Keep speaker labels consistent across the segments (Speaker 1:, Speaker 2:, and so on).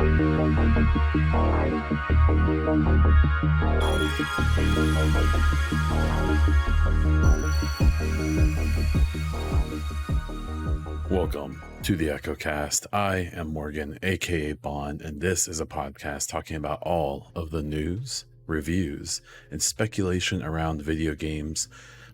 Speaker 1: Welcome to the EchoCast. I am Morgan, aka Bond, and this is a podcast talking about all of the news, reviews, and speculation around video games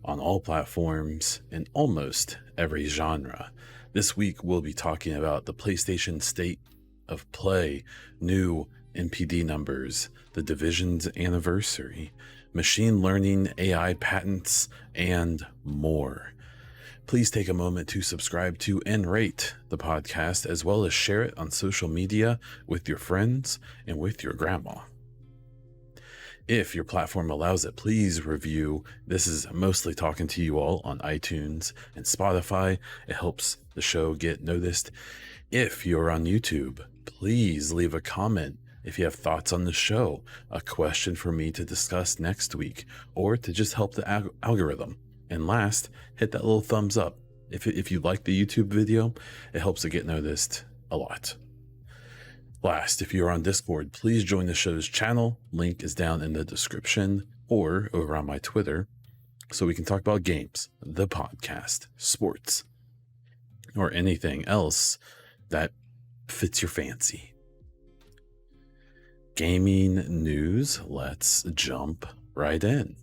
Speaker 1: on all platforms in almost every genre. This week we'll be talking about the PlayStation State of Play, new NPD numbers, the Division's anniversary, machine learning, AI patents, and more. Please take a moment to subscribe to and rate the podcast, as well as share it on social media with your friends and with your grandma. If your platform allows it, please review. This is mostly talking to you all on iTunes and Spotify. It helps the show get noticed. If you're on YouTube, please leave a comment if you have thoughts on the show, a question for me to discuss next week, or to just help the algorithm. And last, hit that little thumbs up. If you like the YouTube video, it helps it get noticed a lot. Last, if you're on Discord, please join the show's channel. Link is down in the description or over on my Twitter, so we can talk about games, the podcast, sports, or anything else that fits your fancy. Gaming news, let's jump right in.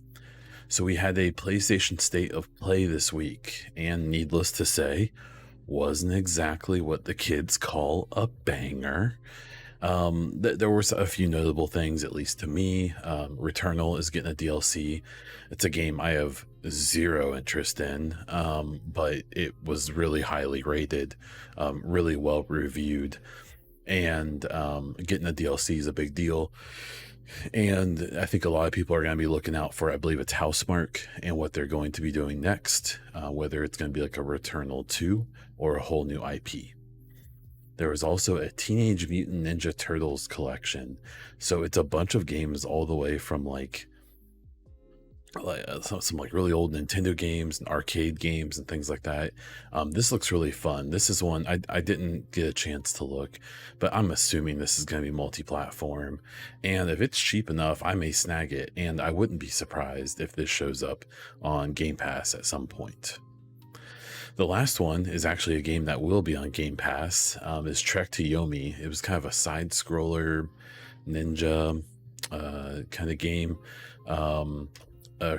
Speaker 1: So we had a PlayStation State of Play this week, and needless to say, wasn't exactly what the kids call a banger. There were a few notable things, at least to me. Returnal is getting a DLC. It's a game I have zero interest in, but it was really highly rated, really well reviewed, and getting a DLC is a big deal. And I think a lot of people are going to be looking out for, I believe it's Housemarque and what they're going to be doing next, whether it's going to be like a Returnal 2 or a whole new IP. There was also a Teenage Mutant Ninja Turtles collection. So it's a bunch of games all the way from some really old Nintendo games and arcade games and things like that. This looks really fun. This is one I didn't get a chance to look, but I'm assuming this is going to be multi-platform, and if it's cheap enough, I may snag it, and I wouldn't be surprised if this shows up on Game Pass at some point. The last one is actually a game that will be on Game Pass. Is Trek to Yomi. It was kind of a side-scroller ninja kind of game.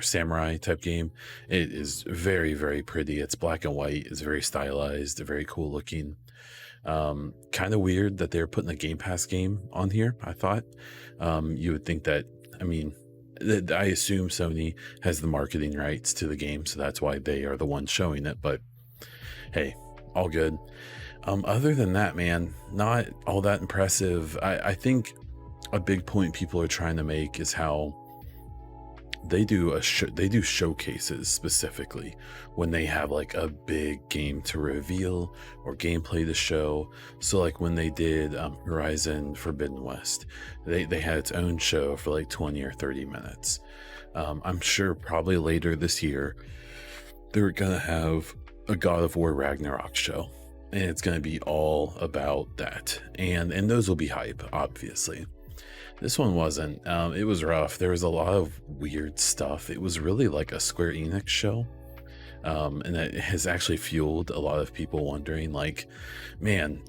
Speaker 1: Samurai type game. It is very, very pretty. It's black and white. It's very stylized, very cool looking. Kind of weird that they're putting a Game Pass game on here. I thought you would think that, I assume Sony has the marketing rights to the game, so that's why they are the ones showing it, but hey, all good. Other than that, man, not all that impressive. I think a big point people are trying to make is how they do showcases specifically when they have like a big game to reveal or gameplay to show. So like when they did Horizon Forbidden West, they had its own show for like 20 or 30 minutes. I'm sure probably later this year they're gonna have a God of War Ragnarok show, and it's gonna be all about that, and those will be hype, obviously. This one wasn't. It was rough. There was a lot of weird stuff. It was really like a Square Enix show. And it has actually fueled a lot of people wondering, like, man,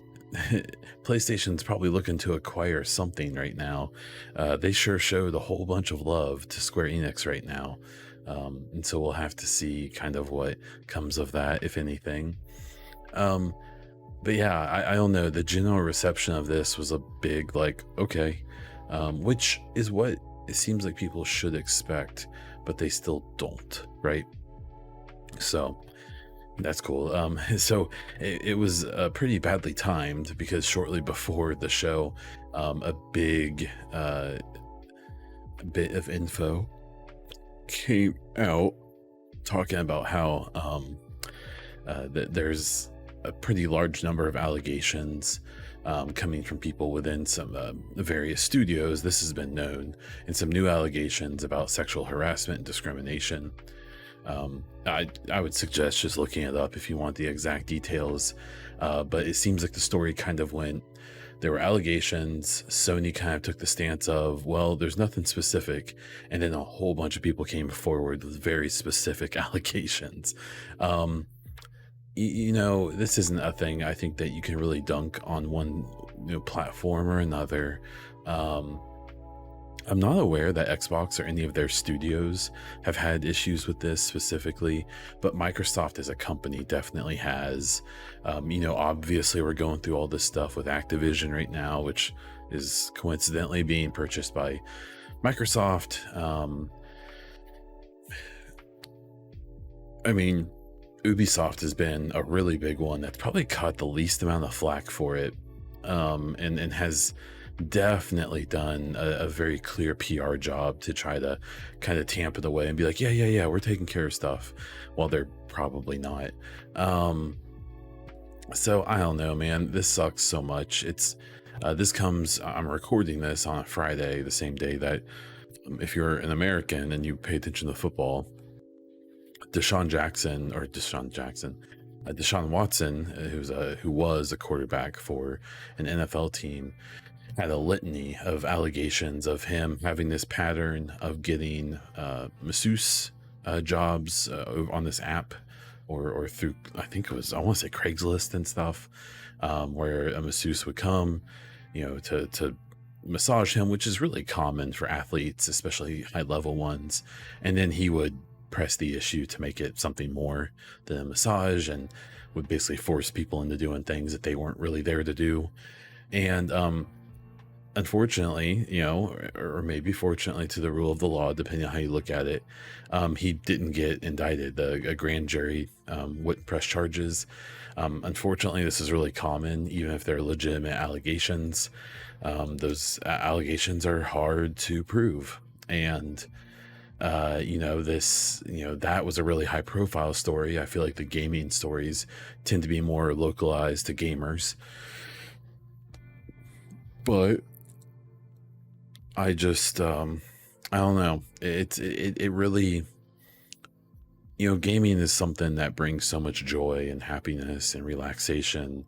Speaker 1: PlayStation's probably looking to acquire something right now. They sure showed a whole bunch of love to Square Enix right now. And so we'll have to see kind of what comes of that, if anything. But yeah, I don't know. The general reception of this was a big, like, okay. Which is what it seems like people should expect, but they still don't, right? So that's cool. So it was pretty badly timed, because shortly before the show, a big bit of info came out talking about how that there's a pretty large number of allegations coming from people within some various studios. This has been known, and some new allegations about sexual harassment and discrimination. I would suggest just looking it up if you want the exact details, but it seems like the story kind of went there were allegations. Sony kind of took the stance of, well, there's nothing specific, and then a whole bunch of people came forward with very specific allegations. um, this isn't a thing I think that you can really dunk on one platform or another. um, I'm not aware that Xbox or any of their studios have had issues with this specifically, but Microsoft as a company definitely has. Obviously, we're going through all this stuff with Activision right now, which is coincidentally being purchased by Microsoft. I mean, Ubisoft has been a really big one that's probably caught the least amount of flack for it, and has definitely done a very clear PR job to try to kind of tamp it away and be like, yeah, we're taking care of stuff, while they're probably not. So I don't know, man. This sucks so much. I'm recording this on a Friday, the same day that, if you're an American and you pay attention to football, Deshaun Watson, who was a quarterback for an NFL team, had a litany of allegations of him having this pattern of getting masseuse jobs on this app, or through, I think it was, I want to say Craigslist and stuff, where a masseuse would come, to massage him, which is really common for athletes, especially high level ones. And then he would press the issue to make it something more than a massage, and would basically force people into doing things that they weren't really there to do. And unfortunately, or maybe fortunately, to the rule of the law, depending on how you look at it, he didn't get indicted. A grand jury wouldn't press charges. Unfortunately, this is really common, even if they're legitimate allegations. Those allegations are hard to prove. And that was a really high profile story. I feel like the gaming stories tend to be more localized to gamers, but I just I don't know. It really, gaming is something that brings so much joy and happiness and relaxation,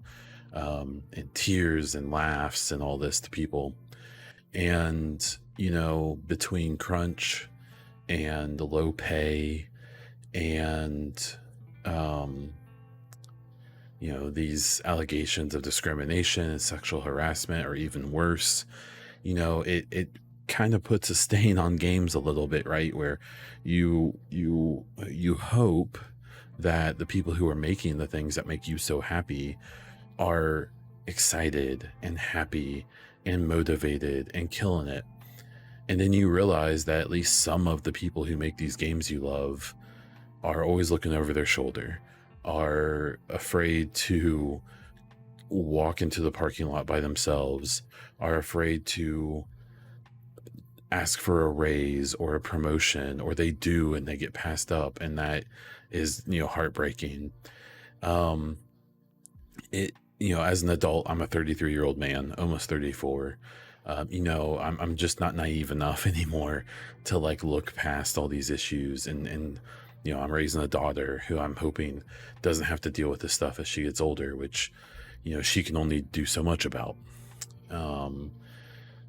Speaker 1: and tears and laughs and all this to people. And between crunch and low pay and these allegations of discrimination and sexual harassment, or even worse, it kind of puts a stain on games a little bit, right? Where you hope that the people who are making the things that make you so happy are excited and happy and motivated and killing it. And then you realize that at least some of the people who make these games you love are always looking over their shoulder, are afraid to walk into the parking lot by themselves, are afraid to ask for a raise or a promotion, or they do and they get passed up, and that is heartbreaking. As an adult, I'm a 33-year-old man, almost 34. I'm just not naive enough anymore to look past all these issues, and I'm raising a daughter who I'm hoping doesn't have to deal with this stuff as she gets older, which she can only do so much about.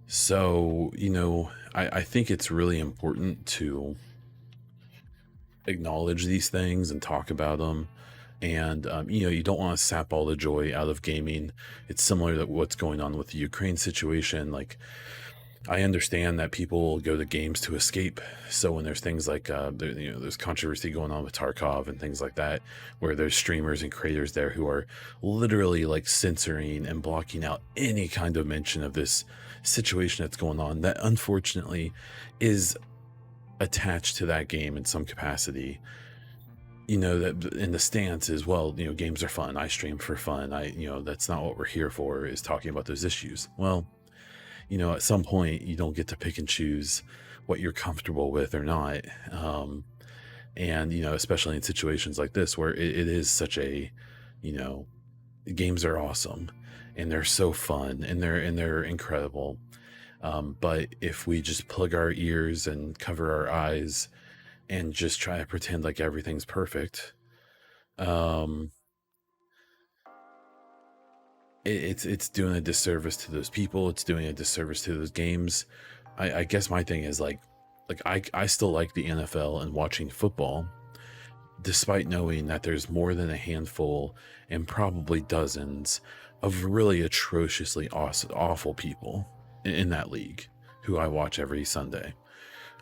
Speaker 1: So I think it's really important to acknowledge these things and talk about them. And you don't want to sap all the joy out of gaming. It's similar to what's going on with the Ukraine situation. I understand that people go to games to escape. So when there's things like there's controversy going on with Tarkov and things like that, where there's streamers and creators there who are literally censoring and blocking out any kind of mention of this situation that's going on, that unfortunately is attached to that game in some capacity. That in the stance is, well, games are fun, I stream for fun, that's not what we're here for, is talking about those issues. Well, at some point you don't get to pick and choose what you're comfortable with or not. And especially in situations like this, where it is such a, games are awesome and they're so fun and they're incredible. But if we just plug our ears and cover our eyes and just try to pretend like everything's perfect, it's doing a disservice to those people. It's doing a disservice to those games. I guess my thing is I still like the NFL and watching football, despite knowing that there's more than a handful and probably dozens of really atrociously awful people in that league who I watch every Sunday.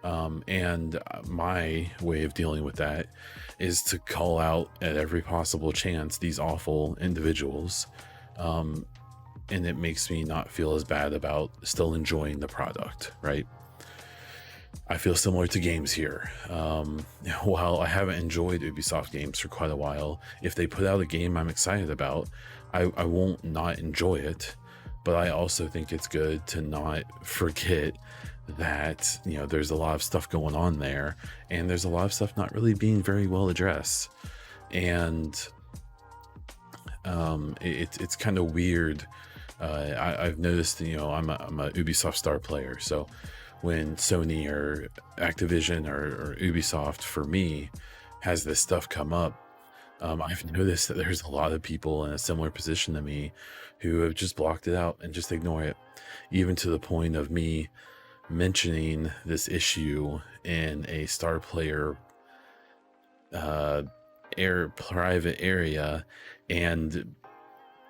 Speaker 1: And my way of dealing with that is to call out at every possible chance these awful individuals. And it makes me not feel as bad about still enjoying the product, right? I feel similar to games here. While I haven't enjoyed Ubisoft games for quite a while, if they put out a game I'm excited about, I won't not enjoy it. But I also think it's good to not forget that, there's a lot of stuff going on there, and there's a lot of stuff not really being very well addressed. And it's kind of weird. I've noticed, I'm a Ubisoft star player, so when Sony or Activision or Ubisoft, for me, has this stuff come up, I've noticed that there's a lot of people in a similar position to me who have just blocked it out and just ignore it, even to the point of me mentioning this issue in a star player private area and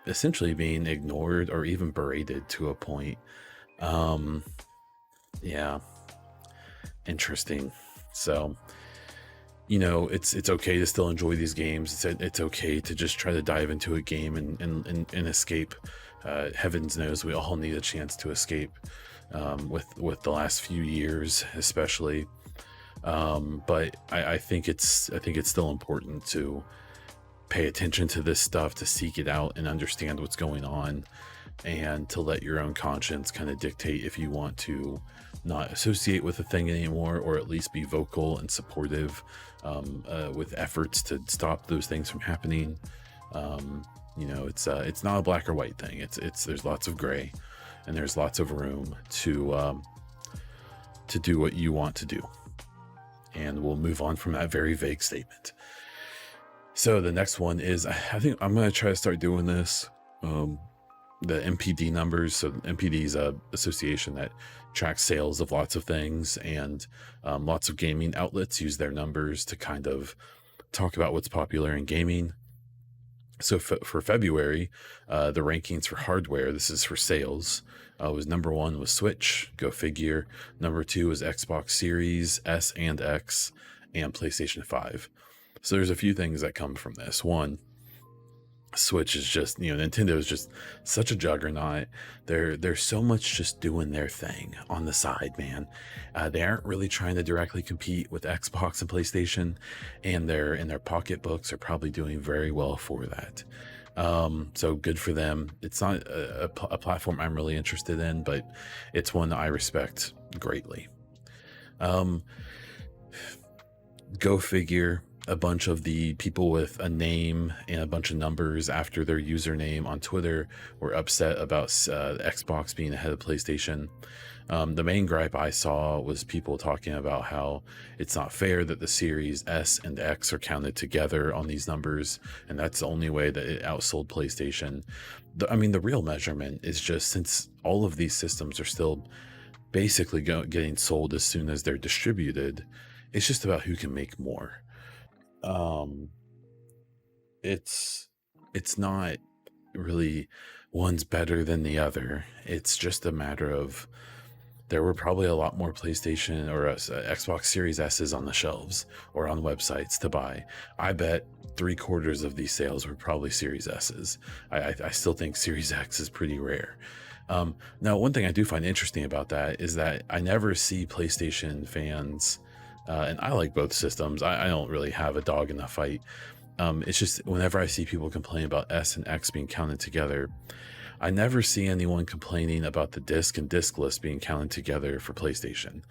Speaker 1: essentially being ignored or even berated to a point. Yeah, interesting. So, it's okay to still enjoy these games. It's okay to just try to dive into a game and escape. Heavens knows we all need a chance to escape, with the last few years especially. But I think it's still important to pay attention to this stuff, to seek it out and understand what's going on, and to let your own conscience kind of dictate if you want to not associate with the thing anymore, or at least be vocal and supportive with efforts to stop those things from happening. It's not a black or white thing. It's there's lots of gray, and there's lots of room to do what you want to do. And we'll move on from that very vague statement. So the next one is, I think I'm going to try to start doing this. The NPD numbers. So NPD is a association that tracks sales of lots of things, and lots of gaming outlets use their numbers to kind of talk about what's popular in gaming. So for February, the rankings for hardware, this is for sales, was number 1 was Switch, go figure. Number 2 was Xbox Series S and X, and PlayStation 5. So there's a few things that come from this. One, Switch is just, Nintendo is just such a juggernaut. They're so much just doing their thing on the side, man. They aren't really trying to directly compete with Xbox and PlayStation, and their pocketbooks are probably doing very well for that. So good for them. It's not a platform I'm really interested in, but it's one that I respect greatly. Go figure. A bunch of the people with a name and a bunch of numbers after their username on Twitter were upset about Xbox being ahead of PlayStation. The main gripe I saw was people talking about how it's not fair that the Series S and X are counted together on these numbers, and that's the only way that it outsold PlayStation. The real measurement is just, since all of these systems are still basically getting sold as soon as they're distributed, it's just about who can make more. It's not really one's better than the other. It's just a matter of, there were probably a lot more PlayStation or Xbox Series S's on the shelves or on websites to buy. I bet 3/4 of these sales were probably Series S's. I still think Series X is pretty rare. Now, one thing I do find interesting about that is that I never see PlayStation fans, and I like both systems. I don't really have a dog in the fight. It's just whenever I see people complain about S and X being counted together, I never see anyone complaining about the disc and diskless being counted together for PlayStation.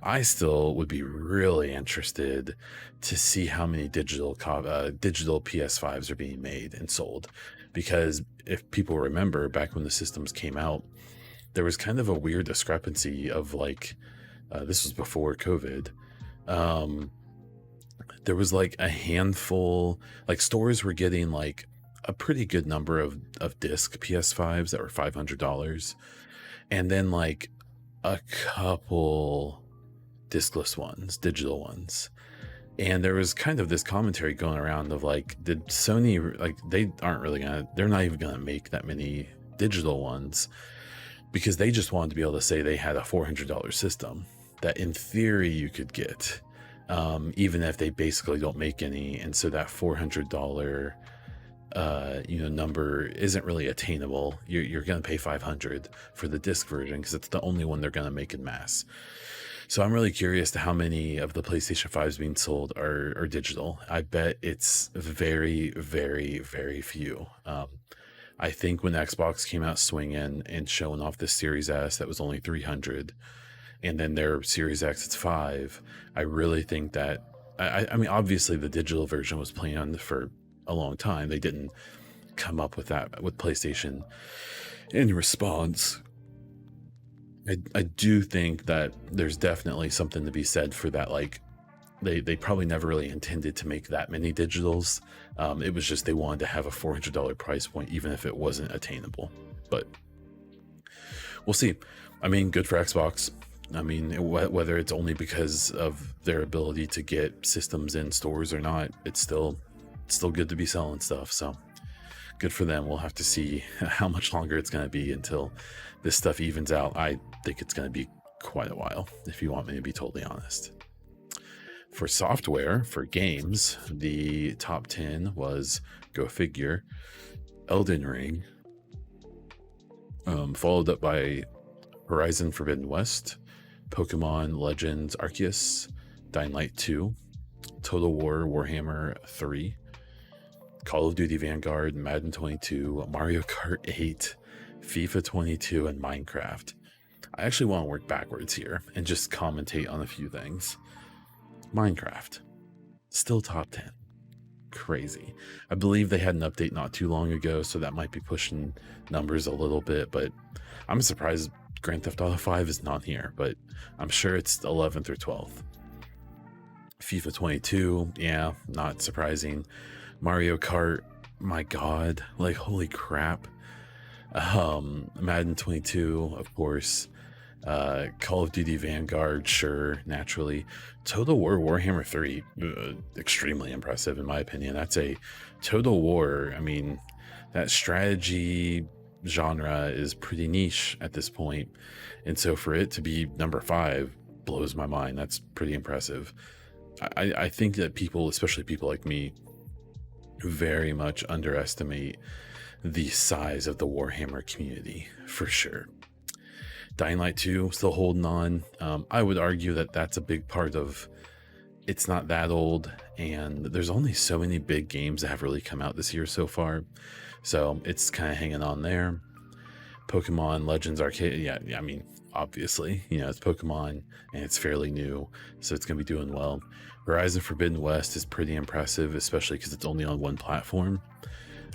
Speaker 1: I still would be really interested to see how many digital PS5s are being made and sold, because if people remember, back when the systems came out, there was kind of a weird discrepancy of this was before COVID. There was a handful, stores were getting a pretty good number of disc PS5s that were $500, and then like a couple discless ones, digital ones. And there was kind of this commentary going around of like, did Sony, like, they're not even gonna make that many digital ones, because they just wanted to be able to say they had a $400 system that in theory you could get, even if they basically don't make any. And so that $400 number isn't really attainable. You're going to pay $500 for the disc version because it's the only one they're going to make in mass. So I'm really curious to how many of the PlayStation 5s being sold are digital. I bet it's very, very, very few. I think when Xbox came out swinging and showing off the Series S that was only 300, and then their Series X, it's 5. I really think that, I mean, obviously the digital version was planned for a long time. They didn't come up with that with PlayStation in response. I do think that there's definitely something to be said for that. Like, they probably never really intended to make that many digitals. It was just they wanted to have a $400 price point, even if it wasn't attainable. But we'll see. I mean, good for Xbox. I mean, whether it's only because of their ability to get systems in stores or not, it's still good to be selling stuff. So good for them. We'll have to see how much longer it's going to be until this stuff evens out. I think it's going to be quite a while, if you want me to be totally honest. For software, for games, the top 10 was, go figure, Elden Ring, followed up by Horizon Forbidden West, Pokemon Legends Arceus, Dying Light 2, Total War Warhammer 3, Call of Duty Vanguard, Madden 22, Mario Kart 8, FIFA 22, and Minecraft. I actually want to work backwards here and just commentate on a few things. Minecraft, still top 10. Crazy. I believe they had an update not too long ago, so that might be pushing numbers a little bit, but I'm surprised Grand Theft Auto 5 is not here, but I'm sure it's 11th or 12th. FIFA 22, yeah, not surprising. Mario Kart, my god, like, holy crap. Madden 22, of course. Call of Duty Vanguard, sure, naturally. Total War Warhammer 3, extremely impressive in my opinion. That's a Total War. I mean, that strategy genre is pretty niche at this point, and so for it to be number 5 blows my mind. That's pretty impressive. I think that people, especially people like me, very much underestimate the size of the Warhammer community, for sure. Dying Light 2 still holding on. I would argue that that's a big part of it's not that old, and there's only so many big games that have really come out this year so far, so it's kind of hanging on there. Pokemon Legends Arcade, yeah, I mean, obviously, it's Pokemon and it's fairly new, so it's gonna be doing well. Horizon Forbidden West is pretty impressive, especially because it's only on one platform.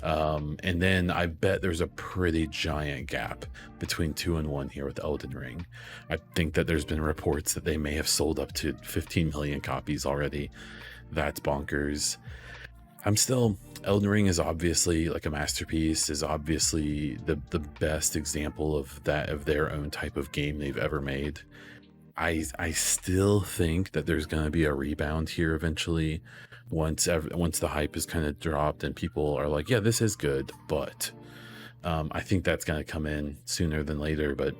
Speaker 1: And then I bet there's a pretty giant gap between 2 and 1 here with Elden Ring. I think that there's been reports that they may have sold up to 15 million copies already. That's bonkers. Elden Ring is obviously like a masterpiece, is obviously the best example of their own type of game they've ever made. I still think that there's going to be a rebound here eventually, once the hype is kind of dropped and people are like, yeah, this is good. But I think that's going to come in sooner than later. But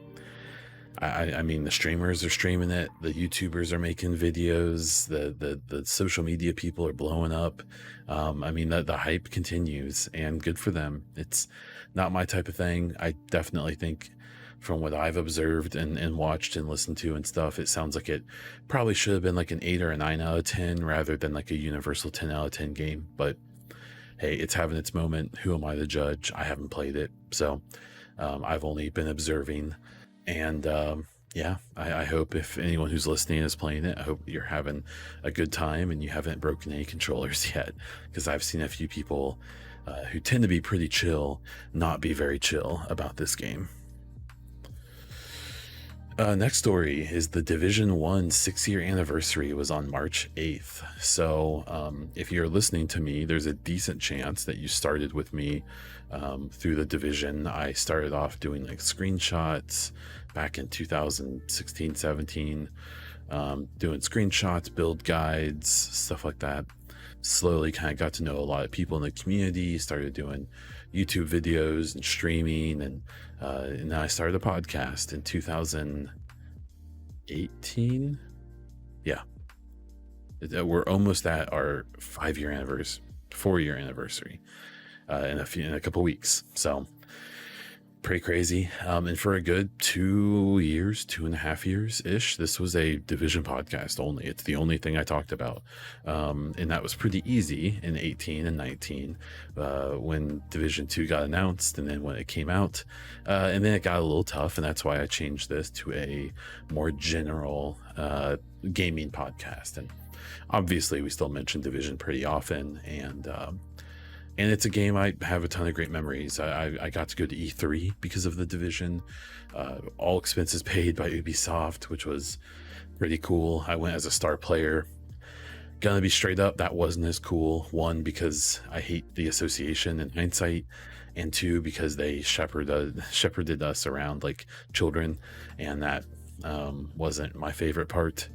Speaker 1: I mean, the streamers are streaming it, the YouTubers are making videos, the social media people are blowing up. I mean, the hype continues, and good for them. It's not my type of thing. I definitely think, from what I've observed and watched and listened to and stuff, it sounds like it probably should have been like an 8 or a 9 out of 10 rather than like a universal 10 out of 10 game. But hey, it's having its moment. Who am I to judge? I haven't played it, so I've only been observing. And yeah, I hope if anyone who's listening is playing it, I hope you're having a good time and you haven't broken any controllers yet, because I've seen a few people who tend to be pretty chill not be very chill about this game. Next story is the Division 1 6-year anniversary was on March 8th. So, if you're listening to me, there's a decent chance that you started with me through the Division. I started off doing like screenshots back in 2016, 17, doing screenshots, build guides, stuff like that. Slowly kind of got to know a lot of people in the community, started doing YouTube videos and streaming, and then I started a podcast in 2018. Yeah, we're almost at our 5-year anniversary, 4-year anniversary in a couple weeks. So pretty crazy. And for a good 2 years, 2.5 years ish, this was a Division podcast only. It's the only thing I talked about. And that was pretty easy in 18 and 19 when Division 2 got announced, and then when it came out. And then it got a little tough, and that's why I changed this to a more general gaming podcast. And obviously, we still mention Division pretty often, and it's a game I have a ton of great memories. I got to go to E3 because of the Division, all expenses paid by Ubisoft, which was pretty cool. I went as a star player. Gonna be straight up, that wasn't as cool. One, because I hate the association in hindsight, and two, because they shepherded us around like children, and that wasn't my favorite part.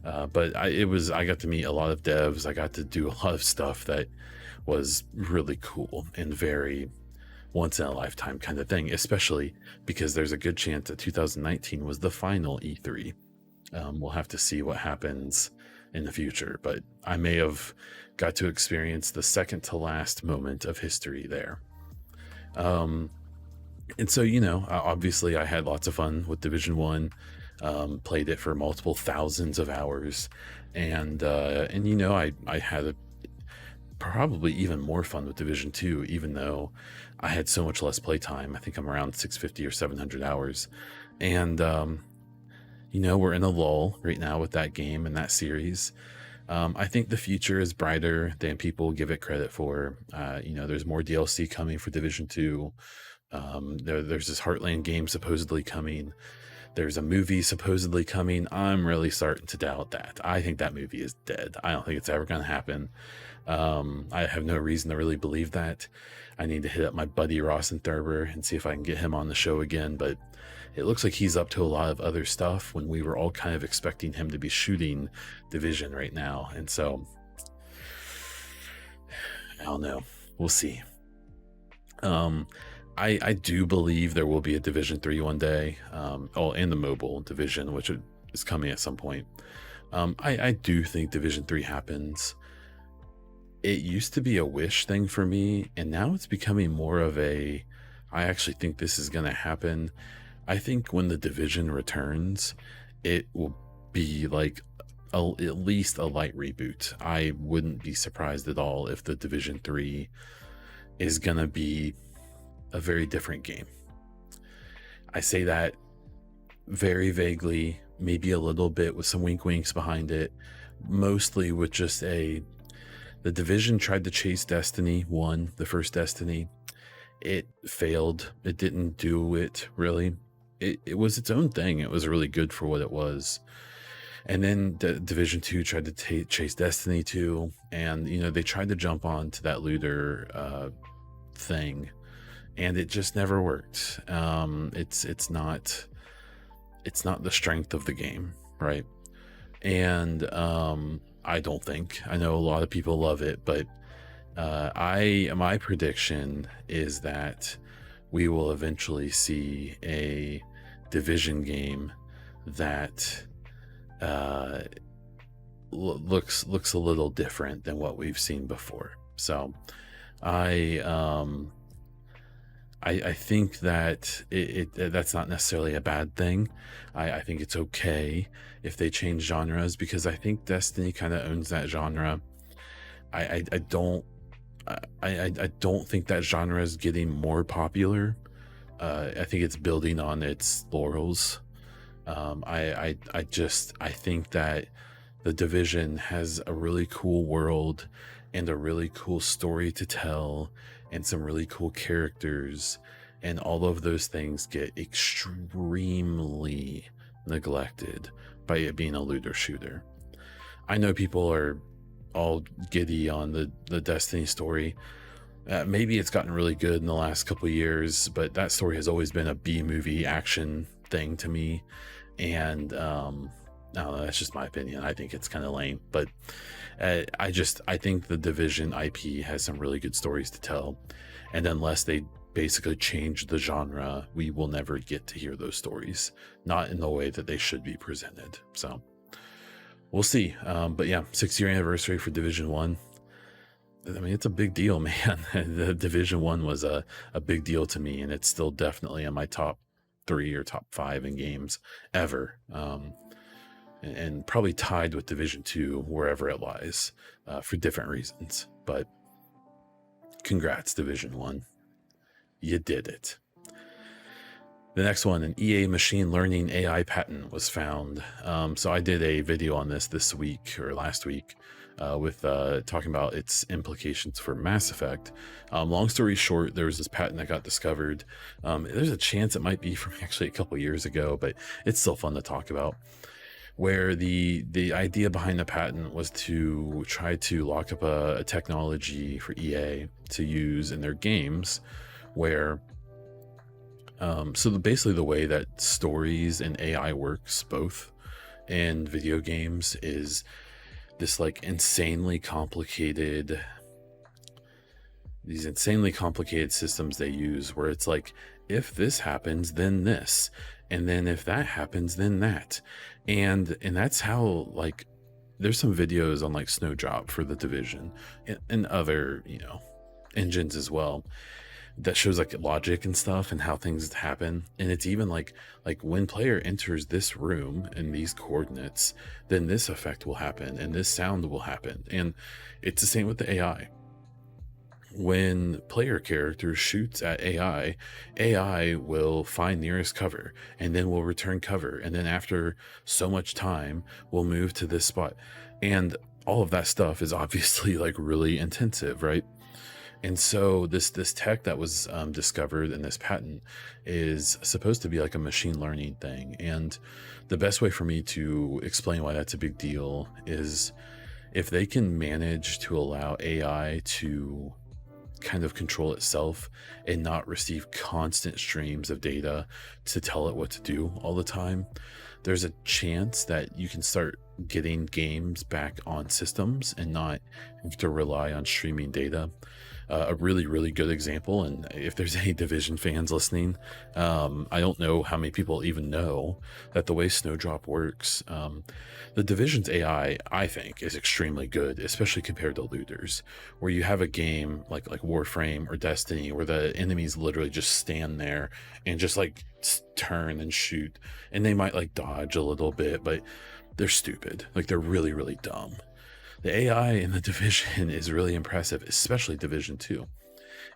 Speaker 1: But I got to meet a lot of devs. I got to do a lot of stuff that was really cool and very once in a lifetime kind of thing, especially because there's a good chance that 2019 was the final E3. We'll have to see what happens in the future, but I may have got to experience the second to last moment of history there. And so, obviously I had lots of fun with Division 1, played it for multiple thousands of hours, and I had probably even more fun with Division 2, even though I had so much less playtime. I think I'm around 650 or 700 hours. And, we're in a lull right now with that game and that series. I think the future is brighter than people give it credit for. There's more DLC coming for Division 2. There's this Heartland game supposedly coming. There's a movie supposedly coming. I'm really starting to doubt that. I think that movie is dead. I don't think it's ever going to happen. I have no reason to really believe that. I need to hit up my buddy Thurber and see if I can get him on the show again, but it looks like he's up to a lot of other stuff when we were all kind of expecting him to be shooting Division right now. And so, I don't know. We'll see. I do believe there will be a Division 3 one day, and the mobile Division, which is coming at some point. I do think Division 3 happens. It used to be a wish thing for me, and now it's becoming more of I actually think this is going to happen. I think when the Division returns, it will be like at least a light reboot. I wouldn't be surprised at all if the Division 3 is going to be a very different game. I say that very vaguely, maybe a little bit with some wink winks behind it, mostly with just the Division tried to chase Destiny 1, the first Destiny. It failed. It didn't do it really. It was its own thing. It was really good for what it was. And then the Division 2 tried to chase Destiny 2, and they tried to jump on to that looter thing, and it just never worked. It's not the strength of the game, right? And I don't think. I know a lot of people love it, but my prediction is that we will eventually see a Division game that looks a little different than what we've seen before. So I think that that's not necessarily a bad thing. I think it's okay if they change genres, because I think Destiny kind of owns that genre. I don't think that genre is getting more popular. I think it's building on its laurels. I think that the Division has a really cool world and a really cool story to tell and some really cool characters, and all of those things get extremely neglected by it being a looter shooter. I know people are all giddy on the Destiny story. Maybe it's gotten really good in the last couple of years, but that story has always been a B movie action thing to me. And I don't know, that's just my opinion. I think it's kind of lame, but I think the Division IP has some really good stories to tell, and unless they basically change the genre, we will never get to hear those stories, not in the way that they should be presented. So we'll see. But yeah, 6-year anniversary for Division 1. I mean, it's a big deal, man. The Division 1 was a big deal to me, and it's still definitely in my top 3 or top 5 in games ever. And probably tied with Division 2 wherever it lies, for different reasons. But congrats, Division 1. You did it. The next one, an EA machine learning AI patent was found. So I did a video on this week or last week with talking about its implications for Mass Effect. Long story short, there was this patent that got discovered. There's a chance it might be from actually a couple years ago, but it's still fun to talk about, where the idea behind the patent was to try to lock up a technology for EA to use in their games, where basically the way that stories and AI works both in video games is this like insanely complicated systems they use, where it's like, if this happens, then this, and then if that happens, then that, and that's how, like, there's some videos on like Snowdrop for the Division and other, engines as well, that shows like logic and stuff and how things happen. And it's even like when player enters this room and these coordinates, then this effect will happen and this sound will happen. And it's the same with the AI. When player character shoots at AI will find nearest cover and then will return cover, and then after so much time will move to this spot, and all of that stuff is obviously like really intensive, right? And so this tech that was discovered in this patent is supposed to be like a machine learning thing. And the best way for me to explain why that's a big deal is if they can manage to allow AI to kind of control itself and not receive constant streams of data to tell it what to do all the time, there's a chance that you can start getting games back on systems and not have to rely on streaming data. A really, really good example, and if there's any Division fans listening, I don't know how many people even know that the way Snowdrop works, the Division's AI, I think, is extremely good, especially compared to looters, where you have a game like Warframe or Destiny, where the enemies literally just stand there and just like turn and shoot, and they might like dodge a little bit, but they're stupid. Like, they're really, really dumb. The AI in the Division is really impressive, especially Division 2.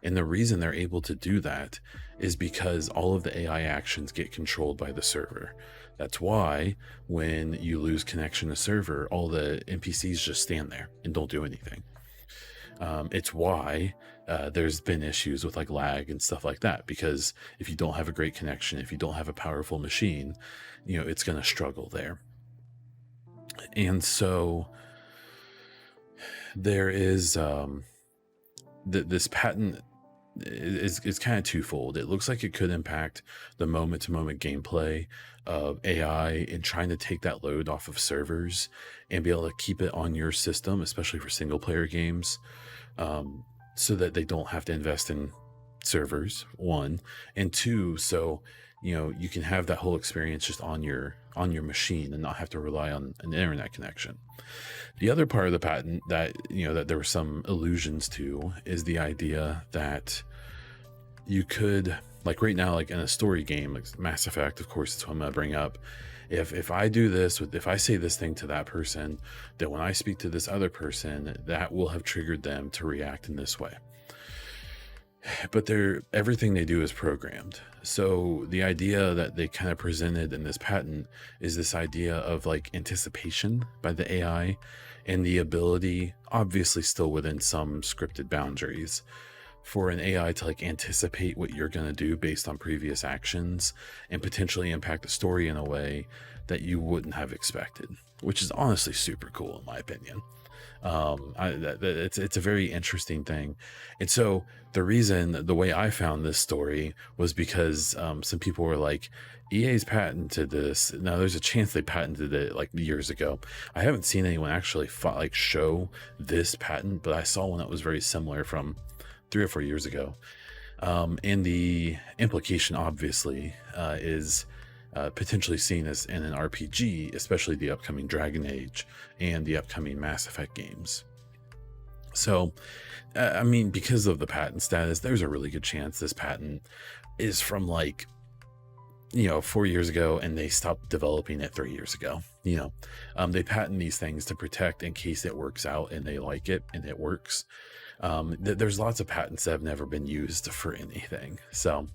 Speaker 1: And the reason they're able to do that is because all of the AI actions get controlled by the server. That's why when you lose connection to server, all the NPCs just stand there and don't do anything. It's why there's been issues with like lag and stuff like that, because if you don't have a great connection, if you don't have a powerful machine, it's going to struggle there. And so there is this patent is kind of twofold. It looks like it could impact the moment-to-moment gameplay of AI and trying to take that load off of servers and be able to keep it on your system, especially for single-player games, so that they don't have to invest in servers, one, and two, so you can have that whole experience just on your machine and not have to rely on an internet connection. The other part of the patent that that there were some allusions to is the idea that you could, like right now, like in a story game like Mass Effect, of course, it's what I'm gonna bring up. If I do this, if I say this thing to that person, that when I speak to this other person, that will have triggered them to react in this way. But everything they do is programmed. So the idea that they kind of presented in this patent is this idea of like anticipation by the AI and the ability, obviously still within some scripted boundaries, for an AI to like anticipate what you're going to do based on previous actions and potentially impact the story in a way that you wouldn't have expected, which is honestly super cool in my opinion. It's a very interesting thing. And so the way I found this story was because some people were like, EA's patented this. Now there's a chance they patented it like years ago. I haven't seen anyone actually show this patent, but I saw one that was very similar from 3 or 4 years ago. And the implication obviously is potentially seen as in an RPG, especially the upcoming Dragon Age and the upcoming Mass Effect games. So, I mean, because of the patent status, there's a really good chance this patent is from like, 4 years ago, and they stopped developing it 3 years ago. They patent these things to protect in case it works out and they like it and it works. There's lots of patents that have never been used for anything. So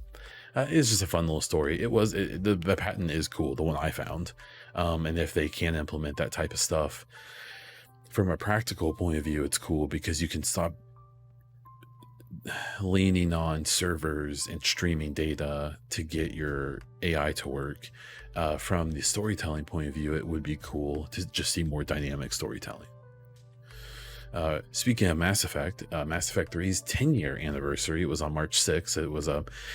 Speaker 1: it's just a fun little story. The patent is cool, the one I found. And if they can implement that type of stuff from a practical point of view, it's cool because you can stop leaning on servers and streaming data to get your AI to work. From the storytelling point of view, it would be cool to just see more dynamic storytelling. Speaking of Mass Effect 3's 10-year anniversary, it was on March 6th.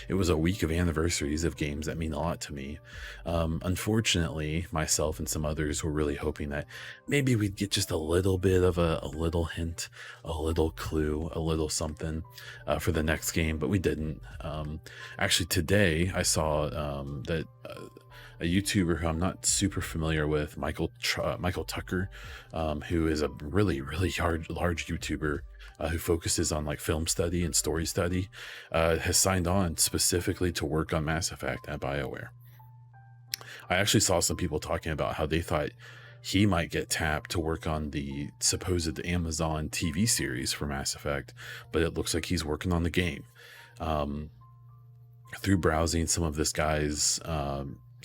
Speaker 1: It was a week of anniversaries of games that mean a lot to me. Unfortunately, myself and some others were really hoping that maybe we'd get just a little bit of a little hint, a little clue, a little something for the next game, but we didn't. Actually, today I saw that a YouTuber who I'm not super familiar with, Michael Tucker, who is a really large YouTuber who focuses on like film study and story study, has signed on specifically to work on Mass Effect at BioWare. I actually saw some people talking about how they thought he might get tapped to work on the supposed Amazon TV series for Mass Effect, but it looks like he's working on the game. Through browsing some of this guy's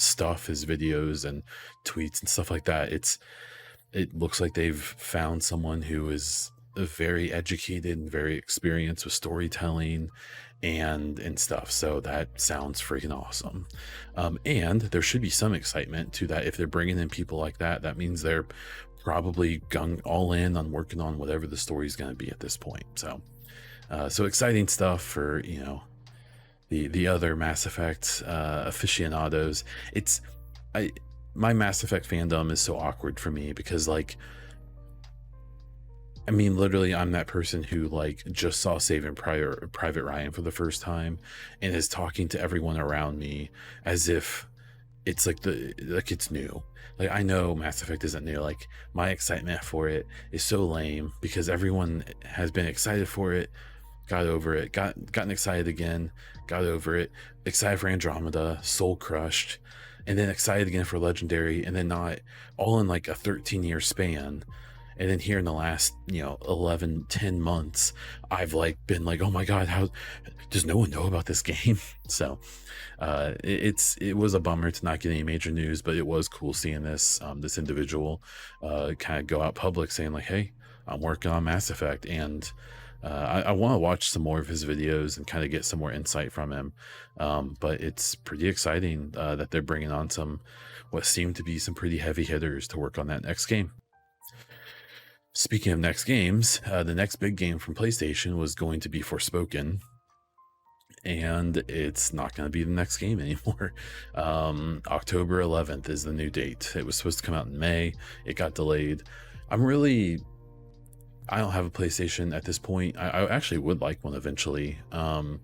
Speaker 1: stuff, his videos and tweets and stuff like that, it looks like they've found someone who is very educated and very experienced with storytelling and stuff. So that sounds freaking awesome. And there should be some excitement to that. If they're bringing in people like that, that means they're probably gung all in on working on whatever the story is going to be at this point. So exciting stuff for the other Mass Effect aficionados. My Mass Effect fandom is so awkward for me because literally I'm that person who just saw Saving Private Ryan for the first time and is talking to everyone around me as if it's it's new. I know Mass Effect isn't new. My excitement for it is so lame because everyone has been excited for it, got over it, gotten excited again, got over it, excited for Andromeda, soul crushed, and then excited again for Legendary, and then not, all in a 13-year span. And then here in the last 10 months, I've been oh my god, how does no one know about this game? So it was a bummer to not get any major news, but it was cool seeing this individual kind of go out public saying hey, I'm working on Mass Effect, and I want to watch some more of his videos and kind of get some more insight from him. But it's pretty exciting that they're bringing on what seem to be some pretty heavy hitters to work on that next game. Speaking of next games, the next big game from PlayStation was going to be Forspoken, and it's not going to be the next game anymore. October 11th is the new date. It was supposed to come out in May. It got delayed. I don't have a PlayStation at this point. I actually would like one eventually, so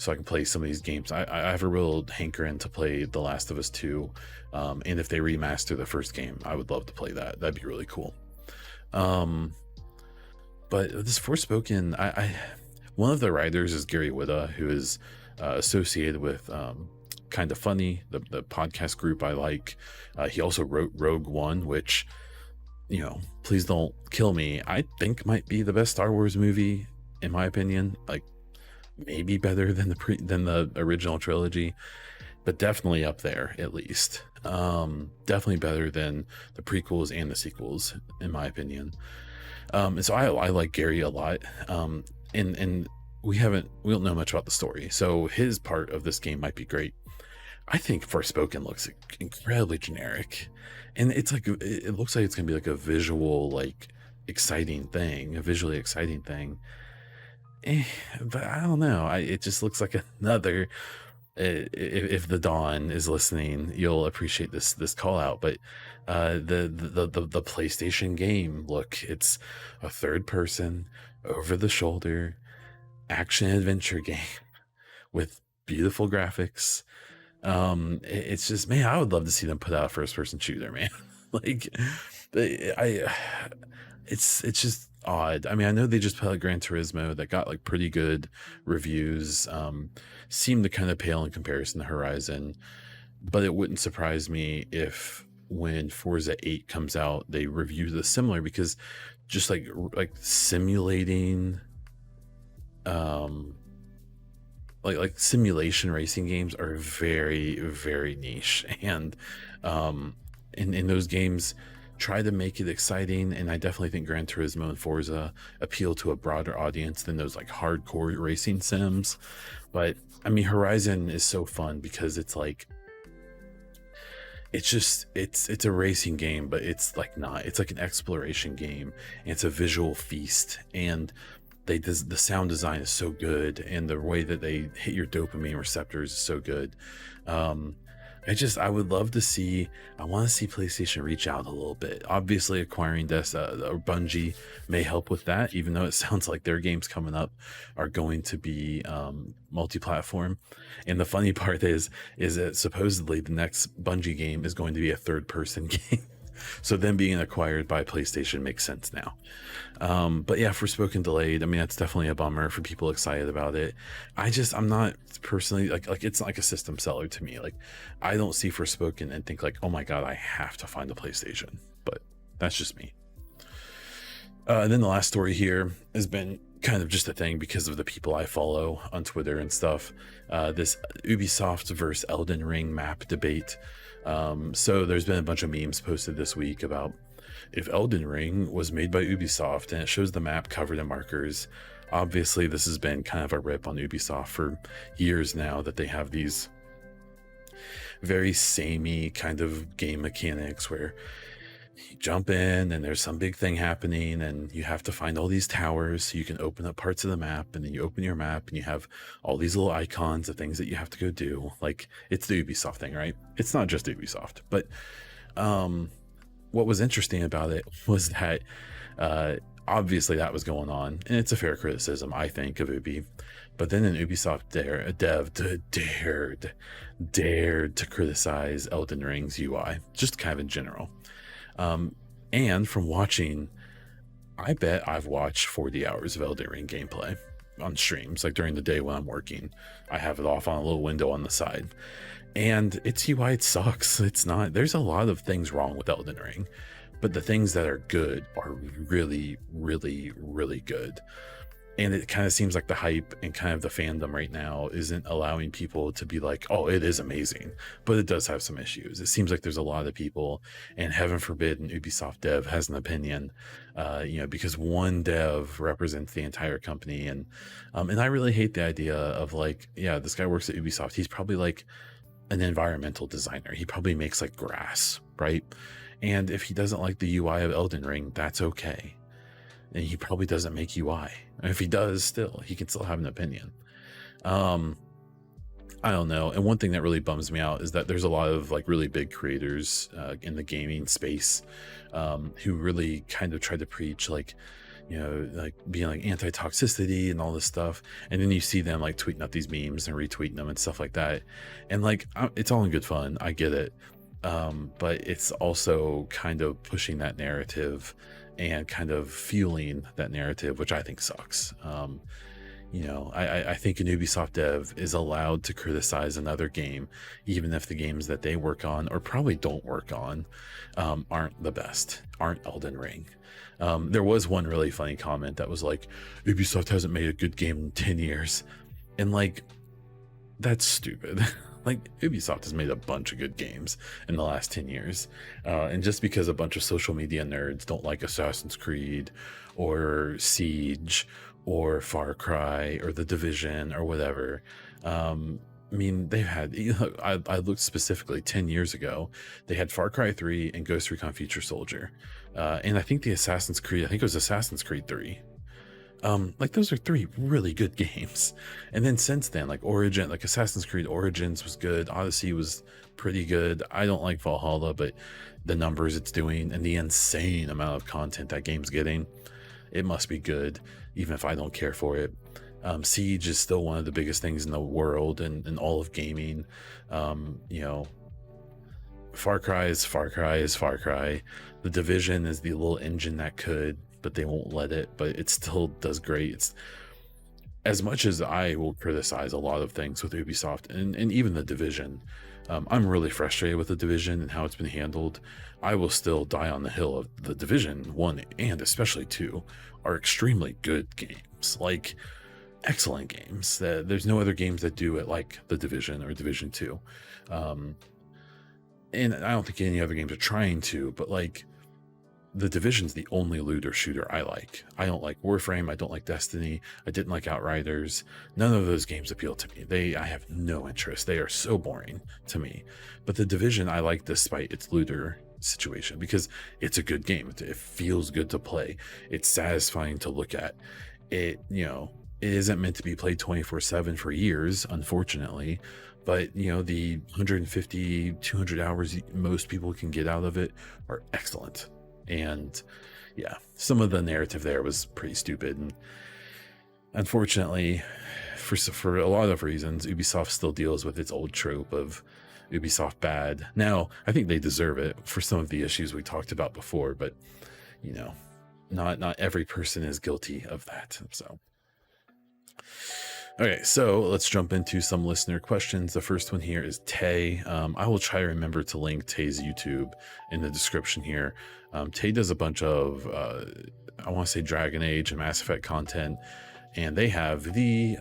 Speaker 1: I can play some of these games. I have a real hankering to play The Last of Us 2, and if they remaster the first game, I would love to play that. That'd be really cool. But this Forspoken, one of the writers is Gary Whitta, who is associated with Kind of Funny, the podcast group I like. He also wrote Rogue One, which, please don't kill me, I think might be the best Star Wars movie in my opinion. Maybe better than the original trilogy, but definitely up there at least. Definitely better than the prequels and the sequels in my opinion. And so I like Gary a lot. And we don't know much about the story, so his part of this game might be great. I think Forspoken looks incredibly generic, and it's like it looks like it's gonna be like a visual, like exciting thing, a visually exciting thing. Eh, but I don't know. It just looks like another. If the Dawn is listening, you'll appreciate this call out. But the PlayStation game look, it's a third person, over the shoulder action adventure game with beautiful graphics. It's just, man, I would love to see them put out a first person shooter, man. Like, I it's just odd. I mean, I know they just put out Gran Turismo that got like pretty good reviews, seemed to kind of pale in comparison to Horizon, but it wouldn't surprise me if when Forza 8 comes out they review the similar, because just like simulating um like simulation racing games are very, very niche, and in those games try to make it exciting. And I definitely think Gran Turismo and Forza appeal to a broader audience than those like hardcore racing sims. But I mean, Horizon is so fun because it's like, it's just it's a racing game, but it's like not, it's like an exploration game, and it's a visual feast. And the sound design is so good, and the way that they hit your dopamine receptors is so good. um I would love to see, I want to see PlayStation reach out a little bit. Obviously acquiring this or Bungie may help with that, even though it sounds like their games coming up are going to be multi-platform. And the funny part is that supposedly the next Bungie game is going to be a third person game. So them being acquired by PlayStation makes sense now. But yeah, Forspoken Delayed, I mean, that's definitely a bummer for people excited about it. I'm not personally like it's not like a system seller to me. Like, I don't see Forspoken and think like, oh my god, I have to find a PlayStation. But that's just me. And then the last story here has been kind of just a thing because of the people I follow on Twitter and stuff. This Ubisoft versus Elden Ring map debate. So there's been a bunch of memes posted this week about if Elden Ring was made by Ubisoft, and it shows the map covered in markers. Obviously, this has been kind of a rip on Ubisoft for years now, that they have these very samey kind of game mechanics where you jump in and there's some big thing happening, and you have to find all these towers so you can open up parts of the map, and then you open your map and you have all these little icons of things that you have to go do. Like, it's the Ubisoft thing, right? It's not just Ubisoft. But what was interesting about it was that obviously that was going on, and it's a fair criticism, I think, of Ubi. But then an Ubisoft dev dared to criticize Elden Ring's UI, just kind of in general. And from watching, I bet I've watched 40 hours of Elden Ring gameplay on streams, like during the day when I'm working. I have it off on a little window on the side, and its UI, it sucks. It's not, there's a lot of things wrong with Elden Ring, but the things that are good are really, really, really good. And it kind of seems like the hype and kind of the fandom right now isn't allowing people to be like, oh, it is amazing, but it does have some issues. It seems like there's a lot of people, and heaven forbid an Ubisoft dev has an opinion, because one dev represents the entire company. And I really hate the idea of like, yeah, this guy works at Ubisoft. He's probably like an environmental designer. He probably makes like grass, right? And if he doesn't like the UI of Elden Ring, that's okay. And he probably doesn't make UI. And if he does, still, he can still have an opinion. I don't know. And one thing that really bums me out is that there's a lot of like really big creators in the gaming space who really kind of try to preach like, like being like anti-toxicity and all this stuff. And then you see them like tweeting out these memes and retweeting them and stuff like that. And like, it's all in good fun. I get it. But it's also kind of pushing that narrative and kind of fueling that narrative, which I think sucks. I think an Ubisoft dev is allowed to criticize another game, even if the games that they work on, or probably don't work on, aren't the best, aren't Elden Ring. There was one really funny comment that was like, Ubisoft hasn't made a good game in 10 years. And like, that's stupid. Like, Ubisoft has made a bunch of good games in the last 10 years. And just because a bunch of social media nerds don't like Assassin's Creed or Siege or Far Cry or The Division or whatever. I mean, they've had, I looked specifically 10 years ago, they had Far Cry 3 and Ghost Recon Future Soldier. And I think I think it was Assassin's Creed 3. Like those are 3 really good games. And then since then, like Assassin's Creed Origins was good. Odyssey was pretty good. I don't like Valhalla, but the numbers it's doing and the insane amount of content that game's getting, it must be good, even if I don't care for it. Siege is still one of the biggest things in the world and all of gaming. Far Cry is Far Cry. The Division is the little engine that could, but they won't let it, but it still does great. It's, as much as I will criticize a lot of things with Ubisoft and even the Division, I'm really frustrated with the Division and how it's been handled. I will still die on the hill of the Division 1 and especially 2 are extremely good games, like excellent games. There's no other games that do it like the Division or Division 2. And I don't think any other games are trying to, but like the Division's the only looter shooter I like. I don't like Warframe. I don't like Destiny. I didn't like Outriders. None of those games appeal to me. I have no interest. They are so boring to me. But the Division I like despite its looter situation because it's a good game. It feels good to play. It's satisfying to look at. It isn't meant to be played 24/7 for years, unfortunately. But the 150, 200 hours most people can get out of it are excellent. And yeah, some of the narrative there was pretty stupid, and unfortunately for a lot of reasons, Ubisoft still deals with its old trope of Ubisoft bad. Now I think they deserve it for some of the issues we talked about before, but not every person is guilty of that. So okay, so let's jump into some listener questions. The first one here is Tay. I will try to remember to link Tay's YouTube in the description here. Tay does a bunch of, I want to say Dragon Age and Mass Effect content, and they have the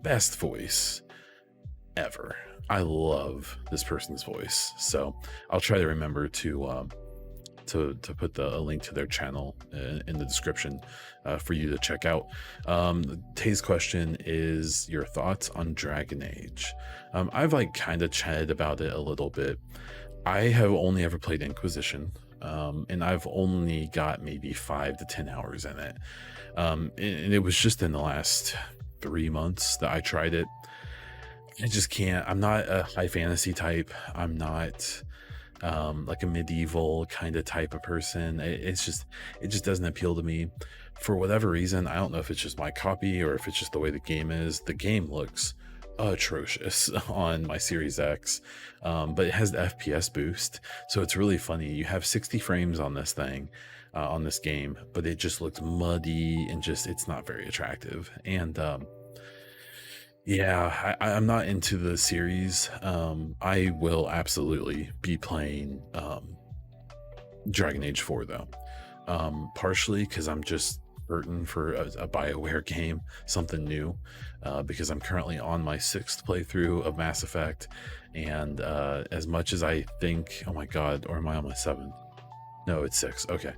Speaker 1: best voice ever. I love this person's voice, so I'll try to remember to put a link to their channel in the description for you to check out. Tay's question is your thoughts on Dragon Age. I've kind of chatted about it a little bit. I have only ever played Inquisition, and I've only got maybe 5 to 10 hours in it. And it was just in the last 3 months that I tried it. I just can't. I'm not a high fantasy type. I'm not like a medieval kind of type of person. It just doesn't appeal to me for whatever reason. I don't know if it's just my copy or if it's just the way the game is. The game looks atrocious on my Series X, but it has the FPS boost, so it's really funny. You have 60 frames on this thing, on this game, but it just looks muddy and it's not very attractive. And yeah, I'm not into the series. I will absolutely be playing Dragon Age 4 though, partially because I'm just hurting for a BioWare game, something new, because I'm currently on my 6th playthrough of Mass Effect, and as much as I think, oh my god, or am I on my 7th? No, it's 6. Okay.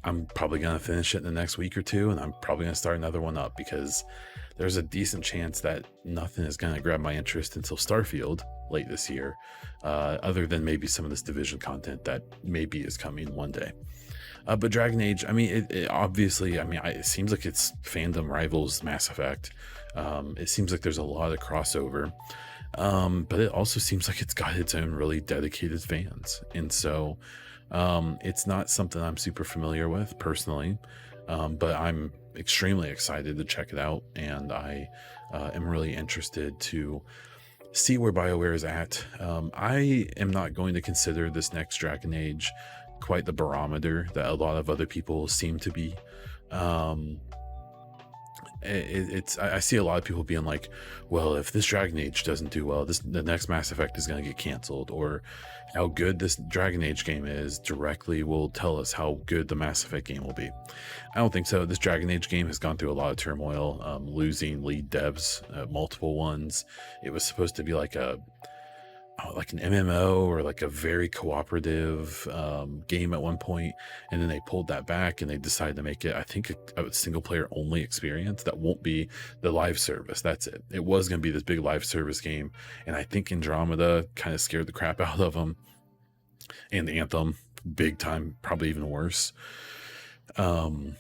Speaker 1: I'm probably going to finish it in the next week or two, and I'm probably going to start another one up because there's a decent chance that nothing is going to grab my interest until Starfield late this year, other than maybe some of this Division content that maybe is coming one day. But Dragon Age, I mean, it obviously, I mean, it seems like its fandom rivals Mass Effect. It seems like there's a lot of crossover, but it also seems like it's got its own really dedicated fans. And so it's not something I'm super familiar with personally, but I'm extremely excited to check it out, and I am really interested to see where BioWare is at. I am not going to consider this next Dragon Age quite the barometer that a lot of other people seem to be. I see a lot of people being like, well, if this Dragon Age doesn't do well, the next Mass Effect is going to get canceled, or how good this Dragon Age game is directly will tell us how good the Mass Effect game will be. I don't think so. This Dragon Age game has gone through a lot of turmoil, losing lead devs, multiple ones. It was supposed to be like a like an MMO or like a very cooperative game at one point, and then they pulled that back and they decided to make it, I think, a single player only experience that won't be the live service. That's it. It was going to be this big live service game, and I think Andromeda kind of scared the crap out of them, and Anthem big time, probably even worse. Um,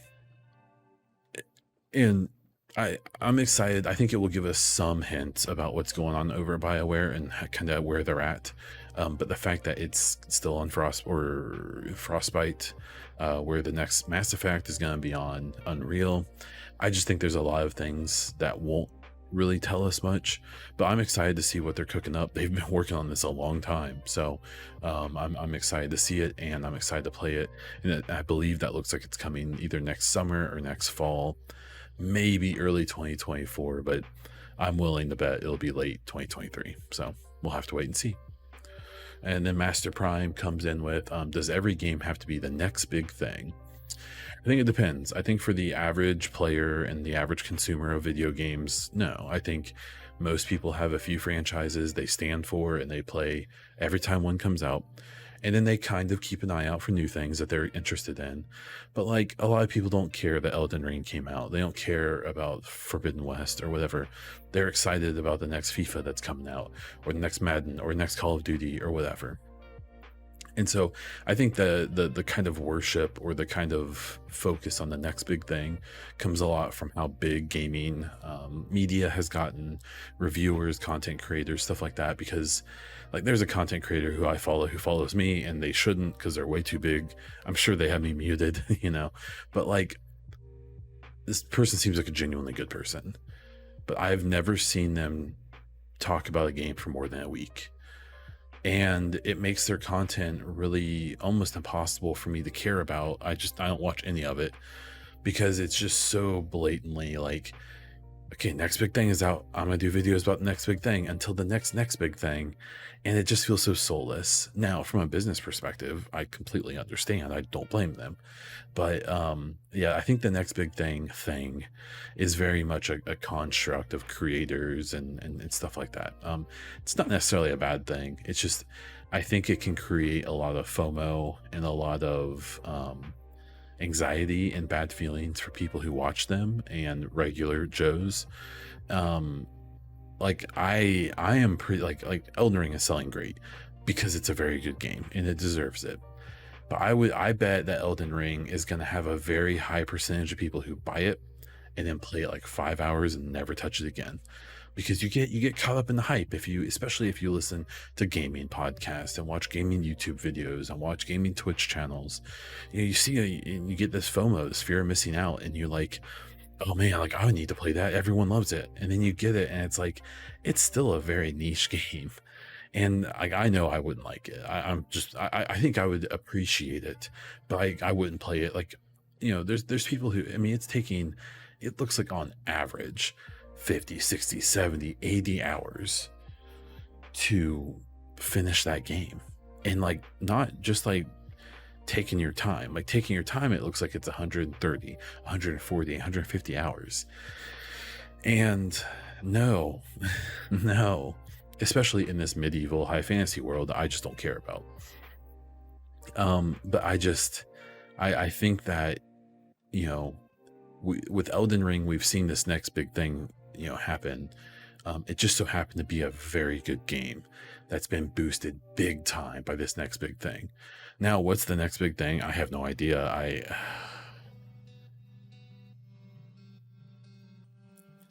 Speaker 1: and I'm excited. I think it will give us some hints about what's going on over at BioWare and kind of where they're at. But the fact that it's still on Frostbite, where the next Mass Effect is going to be on Unreal, I just think there's a lot of things that won't really tell us much. But I'm excited to see what they're cooking up. They've been working on this a long time, so I'm excited to see it, and I'm excited to play it. And I believe that looks like it's coming either next summer or next fall, maybe early 2024, but I'm willing to bet it'll be late 2023. So we'll have to wait and see. And then Master Prime comes in with, does every game have to be the next big thing? I think it depends. I think for the average player and the average consumer of video games, no. I think most people have a few franchises they stand for and they play every time one comes out. And then they kind of keep an eye out for new things that they're interested in. But like, a lot of people don't care that Elden Ring came out. They don't care about Forbidden West or whatever. They're excited about the next FIFA that's coming out, or the next Madden, or next Call of Duty, or whatever. And so I think the kind of worship or the kind of focus on the next big thing comes a lot from how big gaming media has gotten, reviewers, content creators, stuff like that. Because like, there's a content creator who I follow who follows me, and they shouldn't because they're way too big. I'm sure they have me muted, but like, this person seems like a genuinely good person, but I've never seen them talk about a game for more than a week. And it makes their content really almost impossible for me to care about. I don't watch any of it because it's just so blatantly like, okay, next big thing is out, I'm gonna do videos about the next big thing until the next big thing. And it just feels so soulless. Now, from a business perspective, I completely understand. I don't blame them. But yeah, I think the next big thing is very much a construct of creators and stuff like that. It's not necessarily a bad thing. It's just, I think it can create a lot of FOMO and a lot of anxiety and bad feelings for people who watch them and regular Joes. Like, I am pretty like Elden Ring is selling great because it's a very good game and it deserves it. But I bet that Elden Ring is going to have a very high percentage of people who buy it and then play it like 5 hours and never touch it again, because you get caught up in the hype, especially if you listen to gaming podcasts and watch gaming YouTube videos and watch gaming Twitch channels. You see and you get this FOMO, this fear of missing out, and you're like, oh man, like, I need to play that, everyone loves it. And then you get it and it's like, it's still a very niche game. And I know I wouldn't like it. I think I would appreciate it, but I wouldn't play it. Like, there's people who, I mean, it looks like on average 50, 60, 70, 80 hours to finish that game. And like, not just like taking your time, it looks like it's 130, 140, 150 hours. And no, especially in this medieval high fantasy world, I just don't care about. But I think that, with Elden Ring, we've seen this next big thing, happen. It just so happened to be a very good game that's been boosted big time by this next big thing. Now, what's the next big thing? I have no idea.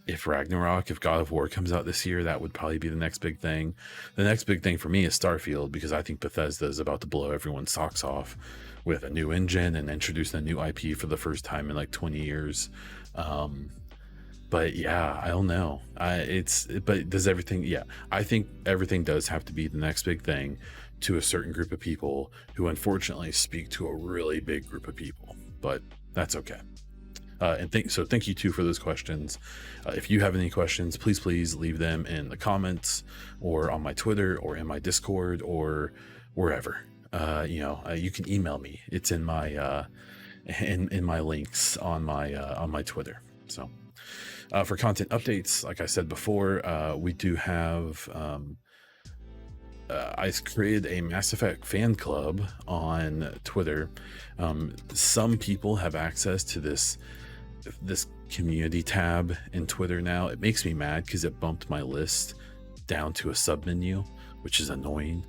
Speaker 1: If God of War comes out this year, that would probably be the next big thing. The next big thing for me is Starfield, because I think Bethesda is about to blow everyone's socks off with a new engine and introducing a new IP for the first time in like 20 years. But yeah, I don't know. But does everything? Yeah, I think everything does have to be the next big thing to a certain group of people who unfortunately speak to a really big group of people, but that's okay. Thank you too for those questions. If you have any questions, please leave them in the comments or on my Twitter or in my Discord or wherever. You can email me. It's in my in my links on my Twitter. So for content updates, like I said before, we do have I created a Mass Effect fan club on Twitter. Some people have access to this community tab in Twitter now. It makes me mad because it bumped my list down to a sub menu, which is annoying.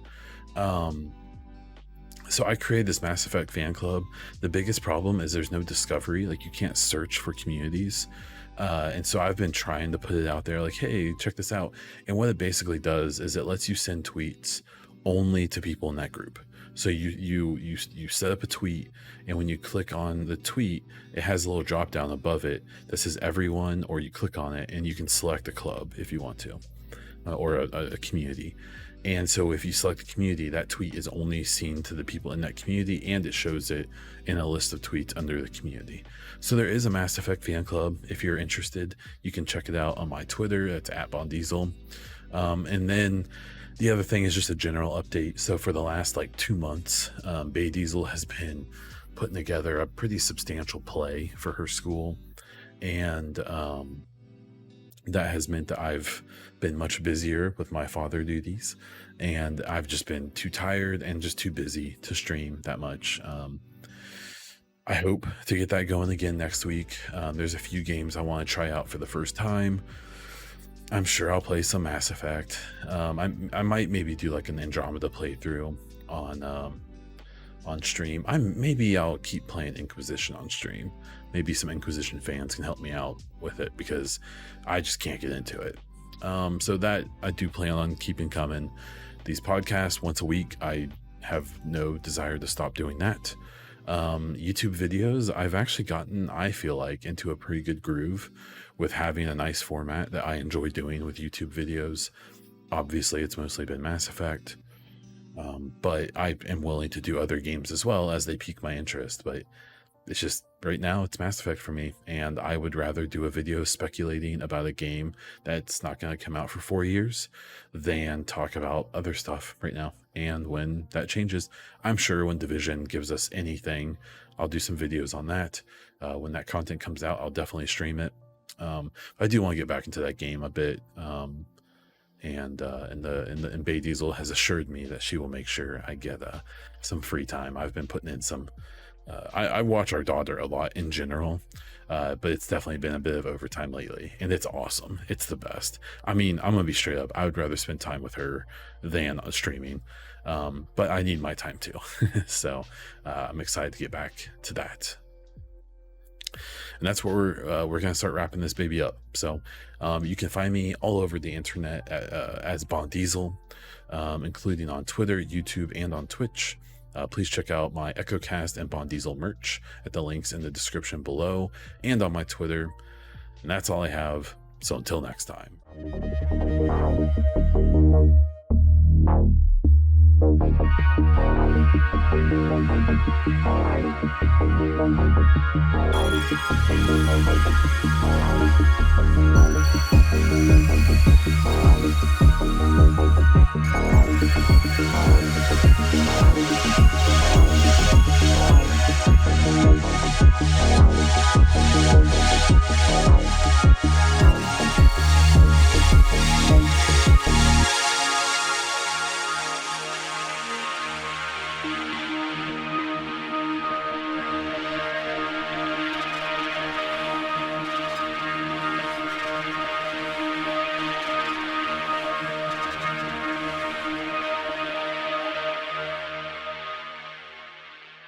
Speaker 1: So I created this Mass Effect fan club. The biggest problem is there's no discovery. Like, you can't search for communities. And so I've been trying to put it out there like, hey, check this out. And what it basically does is it lets you send tweets only to people in that group. So you set up a tweet, and when you click on the tweet, it has a little drop down above it that says everyone, or you click on it and you can select a club if you want to, or a community. And so if you select a community, that tweet is only seen to the people in that community, and it shows it in a list of tweets under the community. So there is a Mass Effect fan club. If you're interested, you can check it out on my Twitter. It's @BondDiesel. And then the other thing is just a general update. So for the last like 2 months, Bay Diesel has been putting together a pretty substantial play for her school. And that has meant that I've been much busier with my father duties, and I've just been too tired and just too busy to stream that much. I hope to get that going again next week. There's a few games I want to try out for the first time. I'm sure I'll play some Mass Effect. I might maybe do like an Andromeda playthrough on stream. Maybe I'll keep playing Inquisition on stream. Maybe some Inquisition fans can help me out with it, because I just can't get into it. So that I do plan on keeping coming. These podcasts once a week, I have no desire to stop doing that. YouTube videos, I've actually gotten, I feel like, into a pretty good groove with having a nice format that I enjoy doing with YouTube videos. Obviously, it's mostly been Mass Effect, but I am willing to do other games as well as they pique my interest. But it's just, right now, it's Mass Effect for me, and I would rather do a video speculating about a game that's not going to come out for 4 years than talk about other stuff right now. And when that changes, I'm sure when Division gives us anything, I'll do some videos on that. When that content comes out, I'll definitely stream it. I do want to get back into that game a bit. And Bay Diesel has assured me that she will make sure I get some free time. I've been putting in some. I watch our daughter a lot in general, but it's definitely been a bit of overtime lately, and it's awesome. It's the best. I mean, I'm gonna be straight up. I would rather spend time with her than streaming, but I need my time too. So I'm excited to get back to that. And that's where we're gonna start wrapping this baby up. So you can find me all over the internet as BondDiesel, including on Twitter, YouTube, and on Twitch. Please check out my EchoCast and BondDiesel merch at the links in the description below and on my Twitter. And that's all I have. So until next time.